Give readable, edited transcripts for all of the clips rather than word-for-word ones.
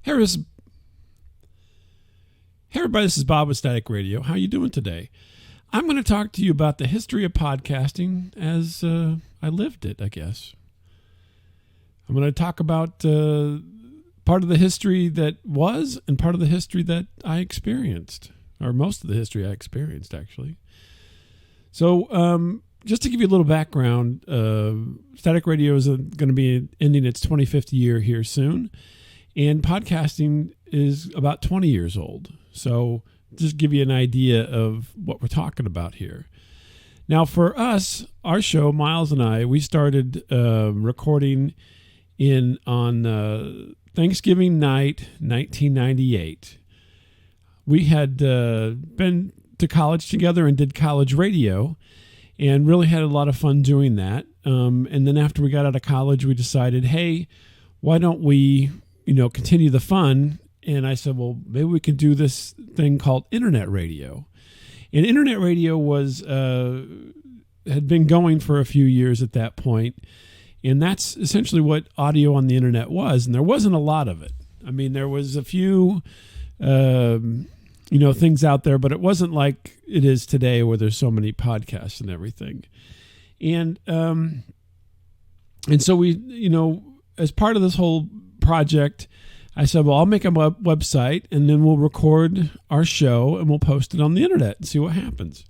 Hey, everybody, this is Bob with Static Radio. How you doing today? I'm going to talk to you about the history of podcasting as I lived it, I guess. I'm going to talk about part of the history that was and part of the history that I experienced, or most of the history I experienced, actually. So just to give you a little background, Static Radio is going to be ending its 25th year here soon. And podcasting is about 20 years old. So just give you an idea of what we're talking about here. Now, for us, our show, Miles and I, we started recording on Thanksgiving night, 1998. We had been to college together and did college radio and really had a lot of fun doing that. And then after we got out of college, we decided, hey, why don't we continue the fun? And I said, well, maybe we can do this thing called internet radio. And internet radio had been going for a few years at that point. And that's essentially what audio on the internet was. And there wasn't a lot of it. I mean, there was a few, things out there, but it wasn't like it is today where there's so many podcasts and everything. And so we, as part of this whole project, I said, well, I'll make a website and then we'll record our show and we'll post it on the internet and see what happens.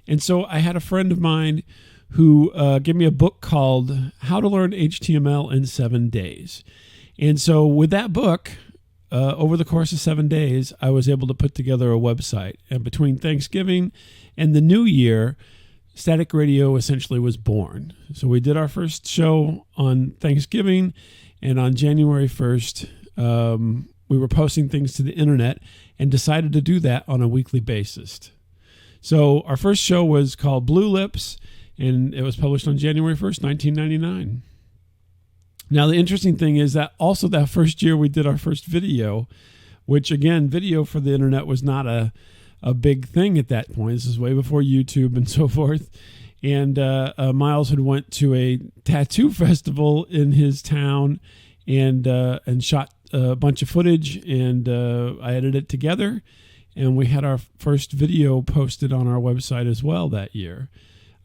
And so I had a friend of mine who gave me a book called How to Learn HTML in 7 Days. And so with that book, over the course of 7 days, I was able to put together a website. And between Thanksgiving and the New Year, Static Radio essentially was born. So we did our first show on Thanksgiving, and on January 1st, we were posting things to the internet and decided to do that on a weekly basis. So our first show was called Blue Lips, and it was published on January 1st, 1999. Now, the interesting thing is that also that first year we did our first video, which again, video for the internet was not a big thing at that point. This is way before YouTube and so forth. And Miles had went to a tattoo festival in his town and shot a bunch of footage, and I edited it together, and we had our first video posted on our website as well that year.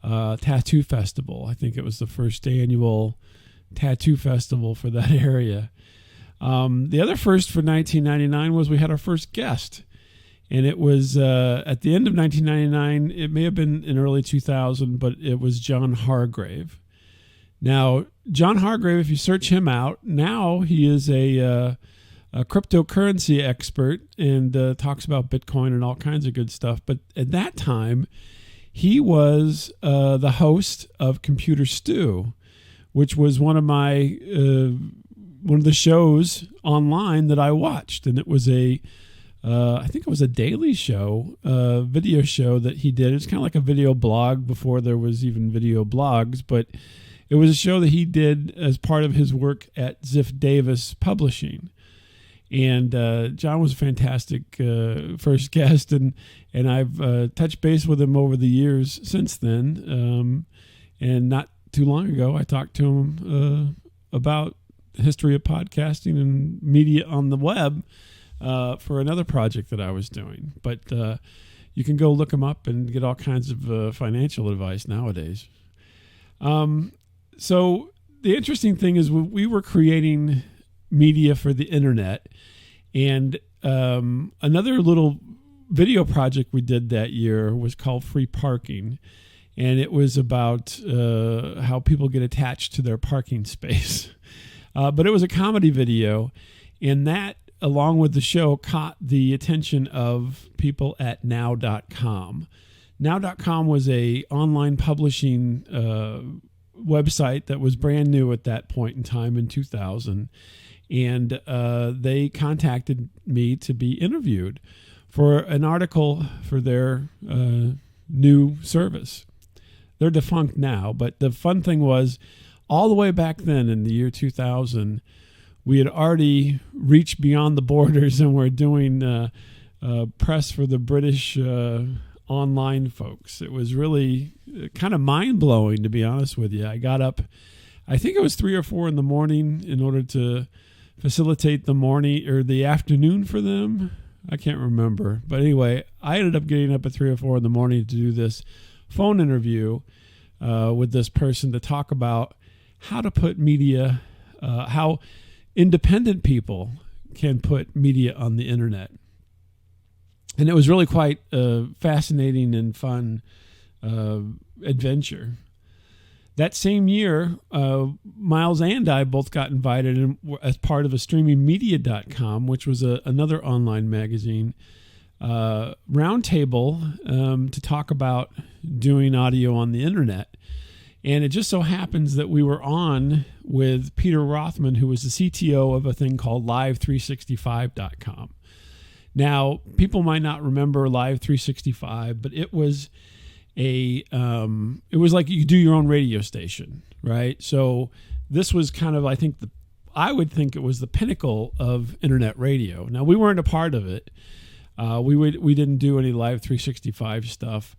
Tattoo festival. I think it was the first annual tattoo festival for that area. The other first for 1999 was we had our first guest. And it was at the end of 1999, it may have been in early 2000, but it was John Hargrave. Now, John Hargrave, if you search him out, now he is a cryptocurrency expert and talks about Bitcoin and all kinds of good stuff. But at that time, he was the host of Computer Stew, which was one of the shows online that I watched. And it was I think it was a daily show, video show that he did. It's kind of like a video blog before there was even video blogs, but it was a show that he did as part of his work at Ziff Davis Publishing. And John was a fantastic first guest, and I've touched base with him over the years since then. And not too long ago, I talked to him about the history of podcasting and media on the web. For another project that I was doing. But you can go look them up and get all kinds of financial advice nowadays. So the interesting thing is we were creating media for the internet, and another little video project we did that year was called Free Parking, and it was about how people get attached to their parking space. But it was a comedy video, and that, along with the show, caught the attention of people at now.com. Now.com was a online publishing website that was brand new at that point in time in 2000. And they contacted me to be interviewed for an article for their new service. They're defunct now, but the fun thing was, all the way back then in the year 2000, we had already reached beyond the borders and were doing press for the British online folks. It was really kind of mind-blowing, to be honest with you. I got up, I think it was 3 or 4 in the morning, in order to facilitate the morning or the afternoon for them. I can't remember. But anyway, I ended up getting up at 3 or 4 in the morning to do this phone interview with this person to talk about how to put media, how independent people can put media on the internet. And it was really quite a fascinating and fun adventure. That same year, Miles and I both got invited as part of a streamingmedia.com, which was another online magazine, roundtable to talk about doing audio on the internet. And it just so happens that we were on with Peter Rothman, who was the CTO of a thing called Live365.com. Now, people might not remember Live365, but it was it was like you do your own radio station, right? So this was kind of, I would think it was the pinnacle of internet radio. Now, we weren't a part of it. We didn't do any Live365 stuff,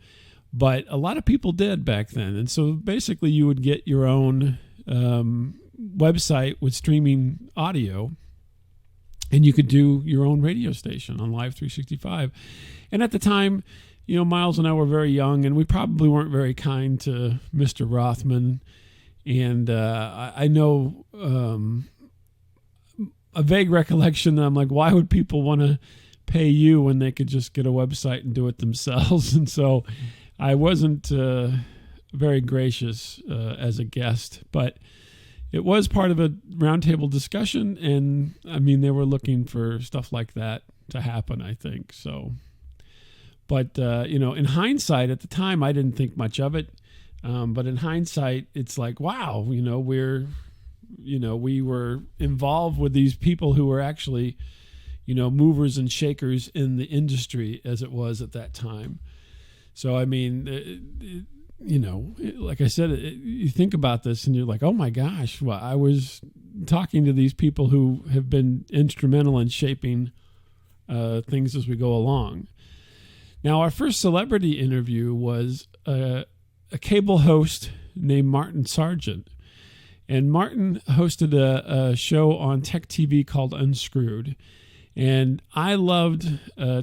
but a lot of people did back then. And so basically you would get your own website with streaming audio, and you could do your own radio station on Live365. And at the time, Miles and I were very young, and we probably weren't very kind to Mr. Rothman. And I know a vague recollection that I'm like, why would people want to pay you when they could just get a website and do it themselves? And so I wasn't very gracious as a guest, but it was part of a roundtable discussion, and they were looking for stuff like that to happen, I think. So, but in hindsight, at the time, I didn't think much of it. But in hindsight, it's like, wow, we were involved with these people who were actually, movers and shakers in the industry as it was at that time. So, like I said, you think about this and you're like, oh my gosh, well, I was talking to these people who have been instrumental in shaping things as we go along. Now, our first celebrity interview was a cable host named Martin Sargent. And Martin hosted a show on Tech TV called Unscrewed. And I loved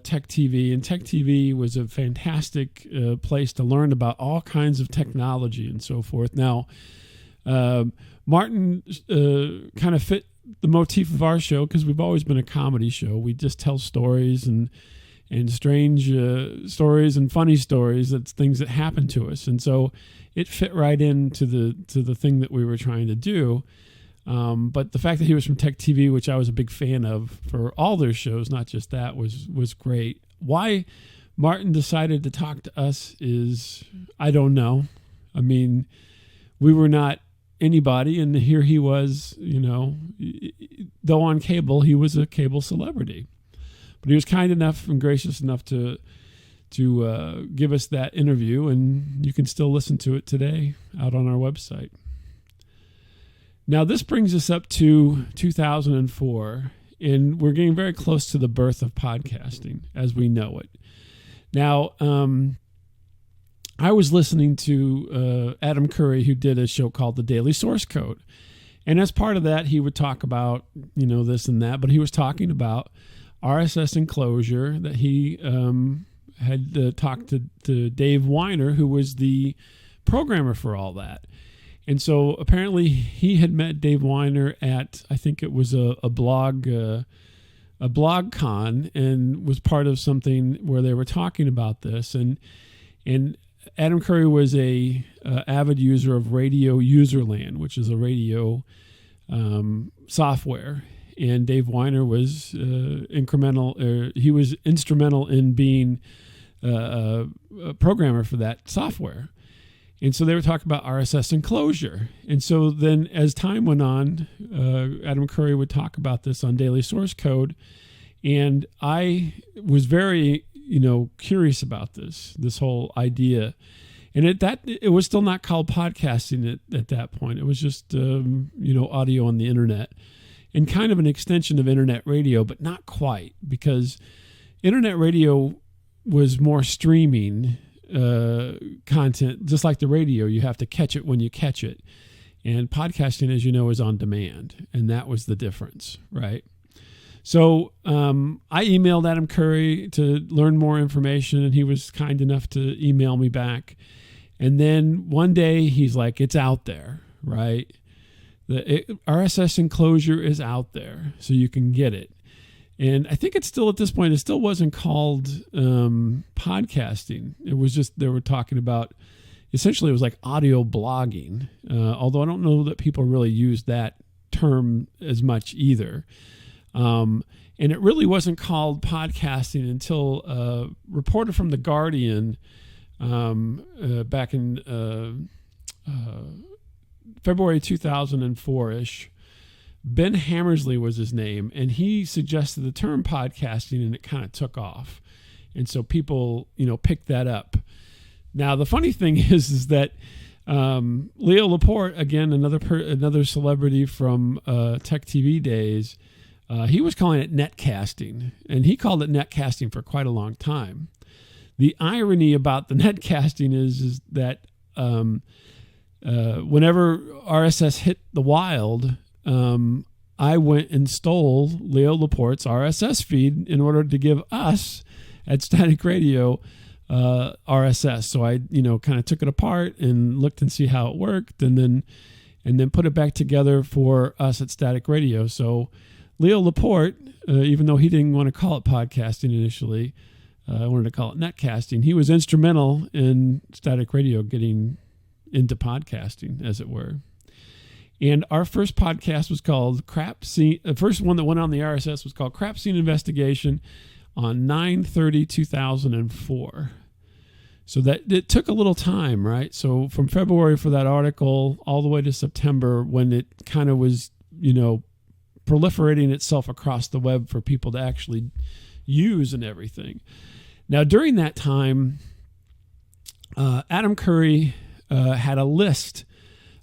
Tech TV, and Tech TV was a fantastic place to learn about all kinds of technology and so forth. Now, Martin kind of fit the motif of our show because we've always been a comedy show. We just tell stories and strange stories and funny stories. That's things that happen to us, and so it fit right into the thing that we were trying to do. But the fact that he was from Tech TV, which I was a big fan of for all their shows, not just that, was great. Why Martin decided to talk to us is, I don't know. We were not anybody, and here he was, though on cable, he was a cable celebrity. But he was kind enough and gracious enough to give us that interview, and you can still listen to it today out on our website. Now, this brings us up to 2004, and we're getting very close to the birth of podcasting as we know it. Now, I was listening to Adam Curry, who did a show called The Daily Source Code. And as part of that, he would talk about, this and that, but he was talking about RSS enclosure that he had talked to Dave Weiner, who was the programmer for all that. And so apparently he had met Dave Weiner at, I think it was a blog con, and was part of something where they were talking about this. And Adam Curry was a avid user of Radio Userland, which is a radio software. And Dave Weiner was he was instrumental in being a programmer for that software. And so they were talking about RSS enclosure. And so then as time went on, Adam Curry would talk about this on Daily Source Code. And I was very, curious about this whole idea. And it was still not called podcasting at that point. It was just, audio on the internet, and kind of an extension of internet radio, but not quite, because internet radio was more streaming content. Just like the radio, you have to catch it when you catch it. And podcasting, as you know, is on demand. And that was the difference, right? So I emailed Adam Curry to learn more information, and he was kind enough to email me back. And then one day he's like, it's out there, right? The RSS enclosure is out there, so you can get it. And I think it's still, at this point, it still wasn't called podcasting. It was just, they were talking about, essentially it was like audio blogging, although I don't know that people really use that term as much either. And it really wasn't called podcasting until a reporter from The Guardian back in February 2004-ish. Ben Hammersley was his name, and he suggested the term podcasting, and it kind of took off. And so people, picked that up. Now, the funny thing is that Leo Laporte, again, another celebrity from Tech TV days, he was calling it netcasting, and he called it netcasting for quite a long time. The irony about the netcasting is that whenever RSS hit the wild, I went and stole Leo Laporte's RSS feed in order to give us at Static Radio RSS. So I, kind of took it apart and looked and see how it worked, and then put it back together for us at Static Radio. So Leo Laporte, even though he didn't want to call it podcasting initially, I wanted to call it netcasting. He was instrumental in Static Radio getting into podcasting, as it were. And our first podcast was called Crap Scene. The first one that went on the RSS was called Crap Scene Investigation on 9/30/2004. So that it took a little time, right? So from February for that article all the way to September, when it kind of was, proliferating itself across the web for people to actually use and everything. Now, during that time, Adam Curry had a list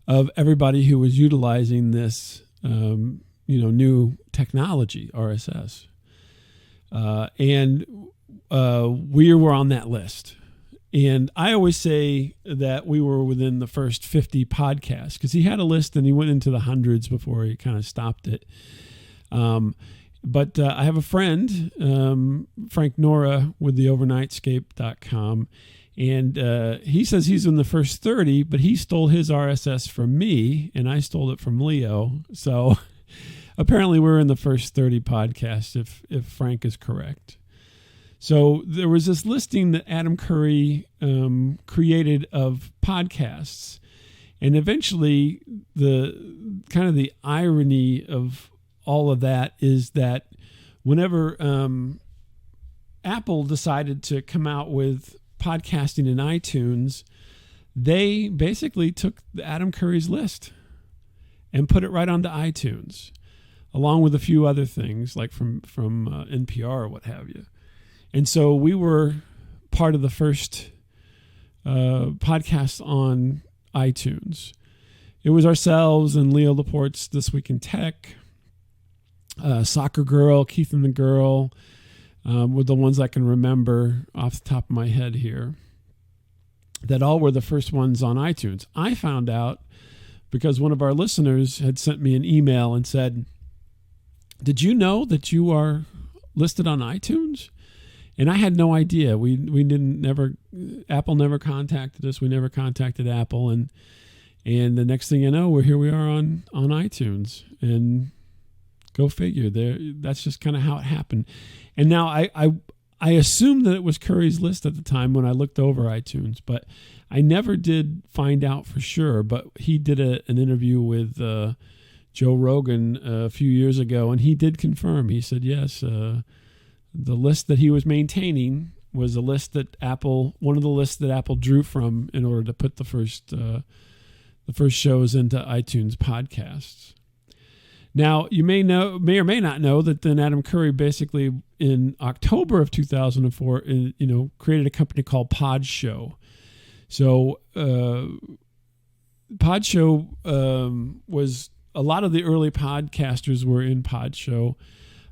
of everybody who was utilizing this, new technology, RSS. And we were on that list. And I always say that we were within the first 50 podcasts, because he had a list and he went into the hundreds before he kind of stopped it. But I have a friend, Frank Nora, with the overnightscape.com. And he says he's in the first 30, but he stole his RSS from me, and I stole it from Leo. So apparently we're in the first 30 podcasts, if Frank is correct. So there was this listing that Adam Curry created of podcasts. And eventually the irony of all of that is that whenever Apple decided to come out with podcasting in iTunes, they basically took Adam Curry's list and put it right onto iTunes, along with a few other things like from NPR or what have you. And so we were part of the first podcast on iTunes. It was ourselves and Leo Laporte's This Week in Tech, Soccer Girl, Keith and the Girl, were the ones I can remember off the top of my head here, that all were the first ones on iTunes. I found out because one of our listeners had sent me an email and said, "Did you know that you are listed on iTunes?" And I had no idea. Apple never contacted us. We never contacted Apple. And the next thing you know, here we are on iTunes. And go figure. That's just kind of how it happened. And now I assumed that it was Curry's list at the time when I looked over iTunes, but I never did find out for sure. But he did an interview with Joe Rogan a few years ago, and he did confirm. He said, yes, the list that he was maintaining was a list that one of the lists that Apple drew from in order to put the first shows into iTunes podcasts. Now, you may or may not know that then Adam Curry basically in October of 2004, created a company called Podshow. So Podshow was a lot of the early podcasters were in Podshow.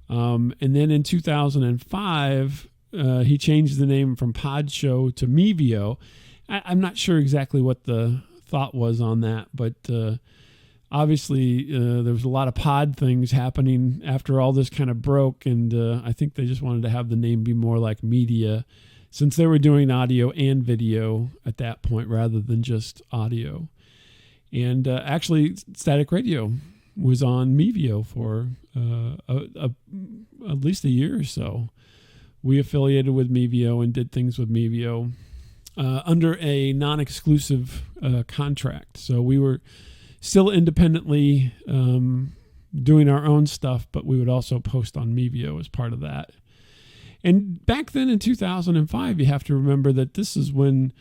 And then in 2005, he changed the name from Podshow to Mevio. I'm not sure exactly what the thought was on that, but obviously there was a lot of pod things happening after all this kind of broke, and I think they just wanted to have the name be more like media, since they were doing audio and video at that point rather than just audio. And actually, Static Radio was on Mevio for at least a year or so. We affiliated with Mevio and did things with Mevio under a non-exclusive contract. So we were still independently doing our own stuff, but we would also post on Mevio as part of that. And back then in 2005, you have to remember that this is when,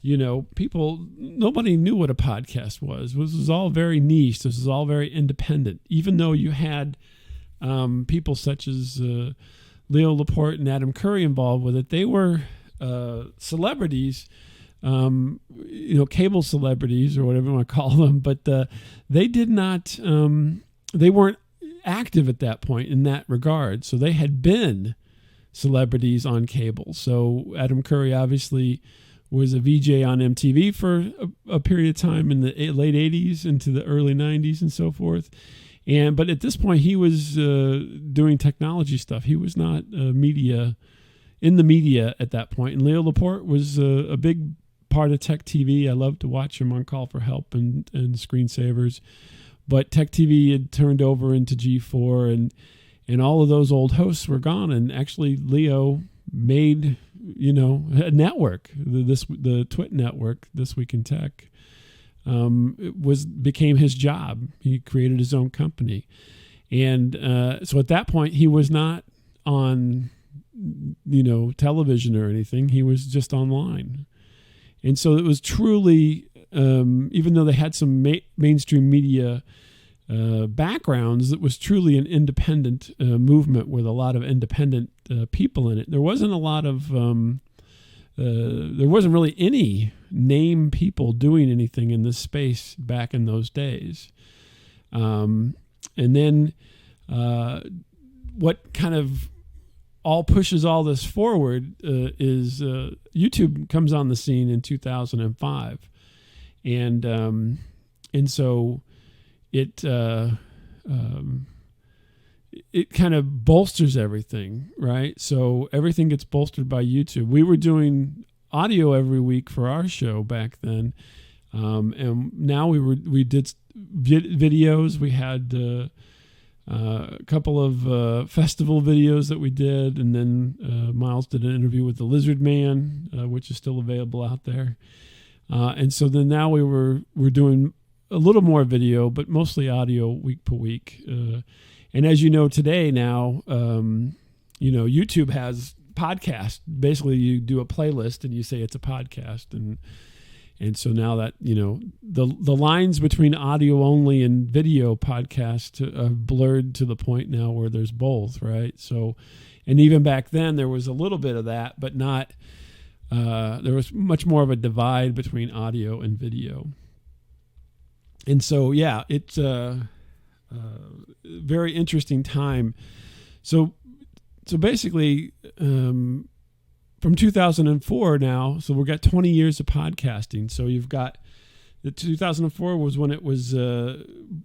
nobody knew what a podcast was. This was all very niche. This was all very independent. Even though you had people such as Leo Laporte and Adam Curry involved with it, they were celebrities, cable celebrities or whatever you want to call them, but they did not, they weren't active at that point in that regard. So they had been celebrities on cable. So Adam Curry obviously was a VJ on MTV for a period of time in the late 80s into the early 90s and so forth. But at this point, he was doing technology stuff. He was not in the media at that point. And Leo Laporte was a big part of Tech TV. I loved to watch him on Call for Help and Screensavers. But Tech TV had turned over into G4, and all of those old hosts were gone. And actually, Leo made, a network, the Twit network, This Week in Tech. Became his job. He created his own company. And so at that point, he was not on, television or anything. He was just online. And so it was truly, even though they had some mainstream media backgrounds, it was truly an independent movement with a lot of independent people in it. There wasn't a lot of, there wasn't really any name people doing anything in this space back in those days. And then what kind of all pushes all this forward is YouTube comes on the scene in 2005. And so it kind of bolsters everything, right? So everything gets bolstered by YouTube. We were doing audio every week for our show back then, and now we did videos. We had a couple of festival videos that we did, and then Miles did an interview with the Lizard Man, which is still available out there. And so then now we're doing a little more video, but mostly audio week per week. And as you know today now, YouTube has podcasts. Basically, you do a playlist and you say it's a podcast. And so now that, the lines between audio only and video podcasts have blurred to the point now where there's both, right? So, and even back then there was a little bit of that, but not, there was much more of a divide between audio and video. And so, yeah, it's a very interesting time. So basically, from 2004 now, so we've got 20 years of podcasting. So you've got the 2004 was when it was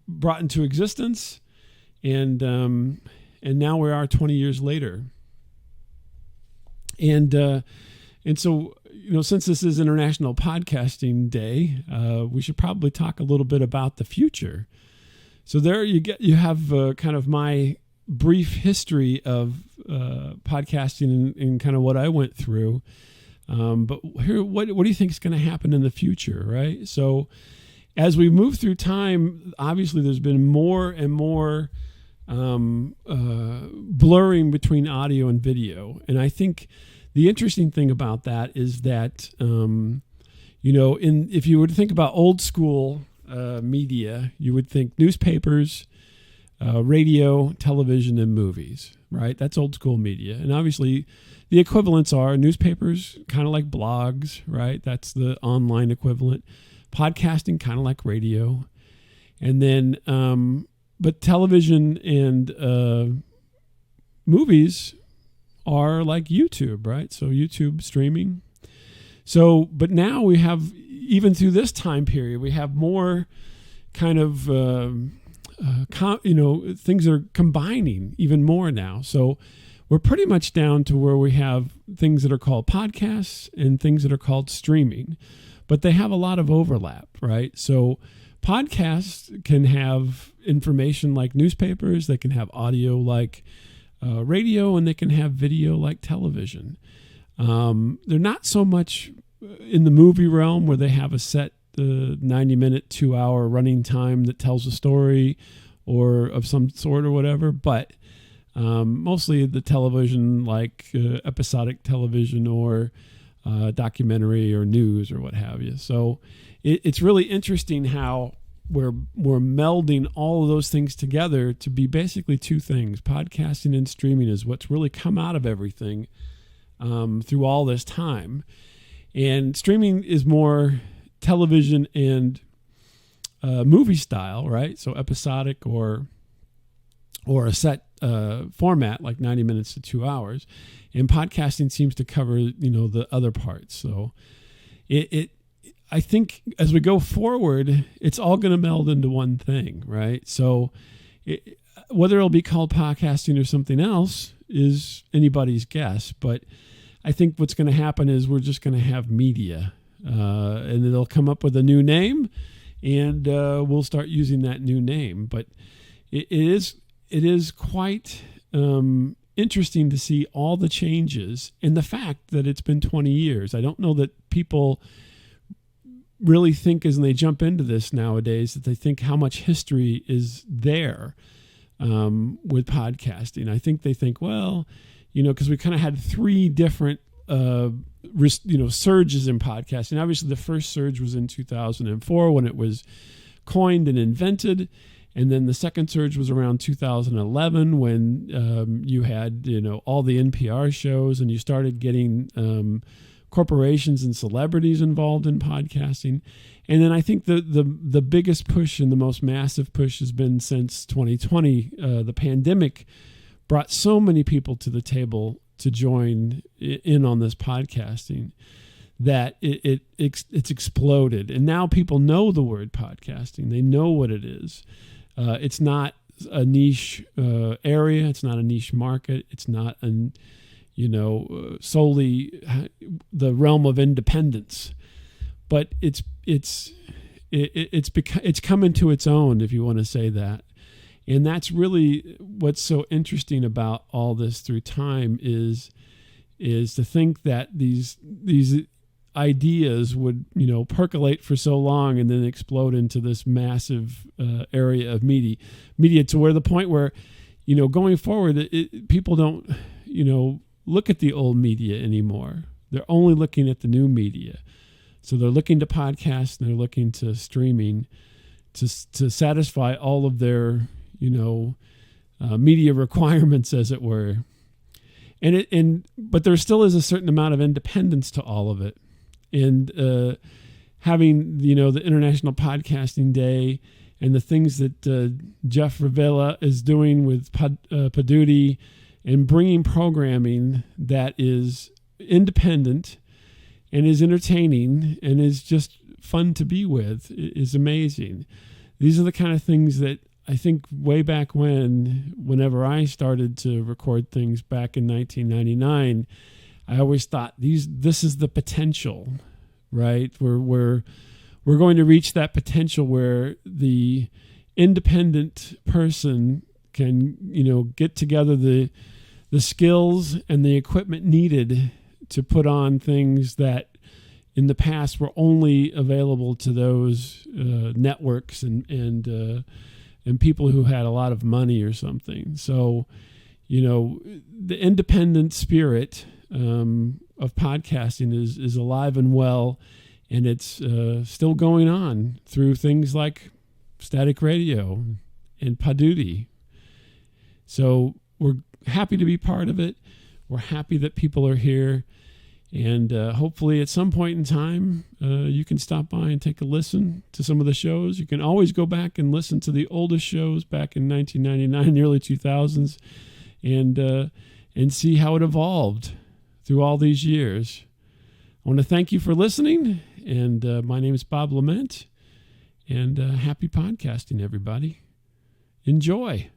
brought into existence, and now we are 20 years later. And so, since this is International Podcasting Day, we should probably talk a little bit about the future. So there you have kind of my brief history of podcasting and kind of what I went through. But here, what do you think is going to happen in the future, right? So as we move through time, obviously there's been more and more blurring between audio and video. And I think the interesting thing about that is that, if you were to think about old school media, you would think newspapers, radio, television, and movies, right? That's old school media. And obviously the equivalents are newspapers, kind of like blogs, right? That's the online equivalent. Podcasting, kind of like radio. And then, but television and movies are like YouTube, right? So YouTube streaming. So, but now we have, even through this time period, we have more kind of things are combining even more now. So we're pretty much down to where we have things that are called podcasts and things that are called streaming, but they have a lot of overlap, right? So podcasts can have information like newspapers, they can have audio like radio, and they can have video like television. They're not so much in the movie realm where they have a set 90-minute, 2-hour running time that tells a story or of some sort or whatever, but mostly the television, like episodic television or documentary or news or what have you. So it's really interesting how we're melding all of those things together to be basically two things. Podcasting and streaming is what's really come out of everything through all this time. And streaming is more television and movie style, right? So episodic or a set format like 90 minutes to 2 hours. And podcasting seems to cover, the other parts. So I think as we go forward, it's all going to meld into one thing, right? So whether it'll be called podcasting or something else is anybody's guess. But I think what's going to happen is we're just going to have media, and it'll come up with a new name, and we'll start using that new name. But it is quite interesting to see all the changes and the fact that it's been 20 years. I don't know that people really think as they jump into this nowadays that they think how much history is there with podcasting. I think they think, well, because we kind of had three different surges in podcasting. Obviously, the first surge was in 2004 when it was coined and invented. And then the second surge was around 2011 when you had, all the NPR shows and you started getting corporations and celebrities involved in podcasting. And then I think the biggest push and the most massive push has been since 2020. The pandemic brought so many people to the table to join in on this podcasting that it's exploded. And now people know the word podcasting. They know what it is. It's not a niche area. It's not a niche market. It's not solely the realm of independence. But it's come into its own, if you want to say that. And that's really what's so interesting about all this through time is to think that these ideas would, percolate for so long and then explode into this massive area of media to where the point where, going forward, people don't, look at the old media anymore. They're only looking at the new media. So they're looking to podcasts and they're looking to streaming to satisfy all of their, media requirements, as it were. But there still is a certain amount of independence to all of it. And having, the International Podcasting Day and the things that Jeff Ravella is doing with Paduti and bringing programming that is independent and is entertaining and is just fun to be with is amazing. These are the kind of things that I think way back whenever I started to record things back in 1999, I always thought this is the potential, right? We're going to reach that potential where the independent person can, get together the skills and the equipment needed to put on things that in the past were only available to those networks and people who had a lot of money or something. So, the independent spirit of podcasting is alive and well, and it's still going on through things like Static Radio and Paduti. So we're happy to be part of it. We're happy that people are here. And hopefully at some point in time, you can stop by and take a listen to some of the shows. You can always go back and listen to the oldest shows back in 1999, the early 2000s, and see how it evolved through all these years. I want to thank you for listening. And my name is Bob LeMent. And happy podcasting, everybody. Enjoy.